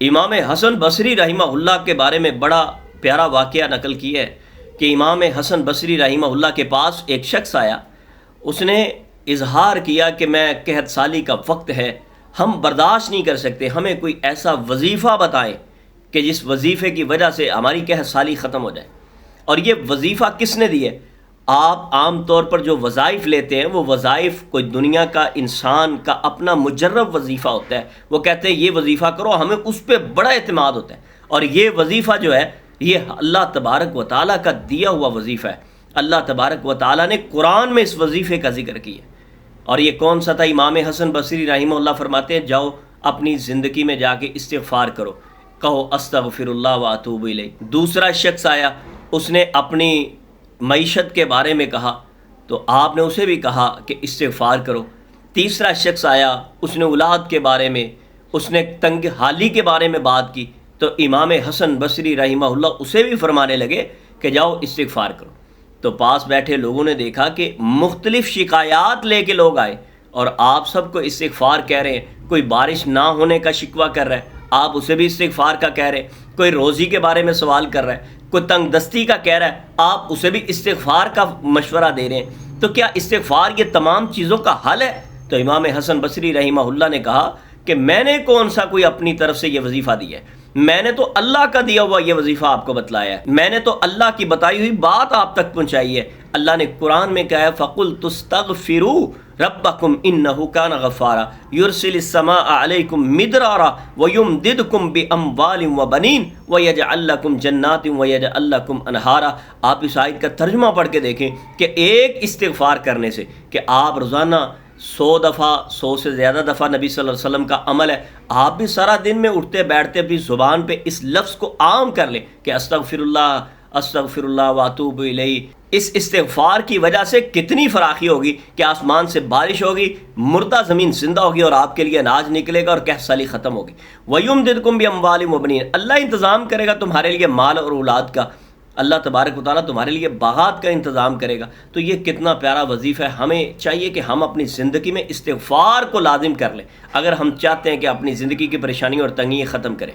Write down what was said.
امام حسن بصری رحمہ اللہ کے بارے میں بڑا پیارا واقعہ نقل کیا ہے کہ امام حسن بصری رحمہ اللہ کے پاس ایک شخص آیا، اس نے اظہار کیا کہ میں قحط سالی کا وقت ہے، ہم برداشت نہیں کر سکتے، ہمیں کوئی ایسا وظیفہ بتائیں کہ جس وظیفے کی وجہ سے ہماری قحط سالی ختم ہو جائے۔ اور یہ وظیفہ کس نے دی ہے؟ آپ عام طور پر جو وظائف لیتے ہیں وہ وظائف کوئی دنیا کا انسان کا اپنا مجرب وظیفہ ہوتا ہے، وہ کہتے ہیں یہ وظیفہ کرو، ہمیں اس پہ بڑا اعتماد ہوتا ہے، اور یہ وظیفہ جو ہے یہ اللہ تبارک و تعالیٰ کا دیا ہوا وظیفہ ہے۔ اللہ تبارک و تعالیٰ نے قرآن میں اس وظیفے کا ذکر کیا، اور یہ کون سا تھا؟ امام حسن بصری رحمہ اللہ فرماتے ہیں جاؤ اپنی زندگی میں جا کے استغفار کرو، کہو استغفر اللہ و اتوب الیہ۔ دوسرا شخص آیا، اس نے اپنی معیشت کے بارے میں کہا تو آپ نے اسے بھی کہا کہ استغفار کرو۔ تیسرا شخص آیا، اس نے اولاد کے بارے میں، اس نے تنگ حالی کے بارے میں بات کی تو امام حسن بصری رحمہ اللہ اسے بھی فرمانے لگے کہ جاؤ استغفار کرو۔ تو پاس بیٹھے لوگوں نے دیکھا کہ مختلف شکایات لے کے لوگ آئے، اور آپ سب کو استغفار کہہ رہے ہیں۔ کوئی بارش نہ ہونے کا شکوہ کر رہا ہے، آپ اسے بھی استغفار کا کہہ رہے ہیں۔ کوئی روزی کے بارے میں سوال کر رہا ہے، کوئی تنگ دستی کا کہہ رہا ہے، آپ اسے بھی استغفار کا مشورہ دے رہے ہیں۔ تو کیا استغفار یہ تمام چیزوں کا حل ہے؟ تو امام حسن بصری رحمہ اللہ نے کہا کہ میں نے کون سا کوئی اپنی طرف سے یہ وظیفہ دیا ہے، میں نے تو اللہ کا دیا ہوا یہ وظیفہ آپ کو بتلایا ہے، میں نے تو اللہ کی بتائی ہوئی بات آپ تک پہنچائی ہے۔ اللہ نے قرآن میں کہا ہے فَقُلْتُ اسْتَغْفِرُوا رَبَّكُمْ إِنَّهُ كَانَ غَفَّارًا يُرْسِلِ السَّمَاءَ عَلَيْكُمْ مِدْرَارًا وَيُمْدِدْكُمْ بِأَمْوَالٍ وَبَنِينَ وَيَجْعَلْ لَكُمْ جَنَّاتٍ وَيَجْعَلْ لَكُمْ أَنْهَارًا۔ آپ اس آیت کا ترجمہ پڑھ کے دیکھیں کہ ایک استغفار کرنے سے، کہ آپ روزانہ 100 دفعہ، 100 سے زیادہ دفعہ، نبی صلی اللہ علیہ وسلم کا عمل ہے، آپ بھی سارا دن میں اٹھتے بیٹھتے اپنی زبان پہ اس لفظ کو عام کر لیں کہ استغفر اللہ واتوب الیہ۔ اس استغفار کی وجہ سے کتنی فراخی ہوگی کہ آسمان سے بارش ہوگی، مردہ زمین زندہ ہوگی، اور آپ کے لیے اناج نکلے گا، اور قحط سالی ختم ہوگی۔ وَيُمْدِدْكُمْ بِأَمْوَالٍ وَبَنِينَ، اللہ انتظام کرے گا تمہارے لیے مال اور اولاد کا، اللہ تبارک و تعالیٰ تمہارے لیے باغات کا انتظام کرے گا۔ تو یہ کتنا پیارا وظیفہ ہے، ہمیں چاہیے کہ ہم اپنی زندگی میں استغفار کو لازم کر لیں اگر ہم چاہتے ہیں کہ اپنی زندگی کی پریشانی اور تنگی ختم کریں۔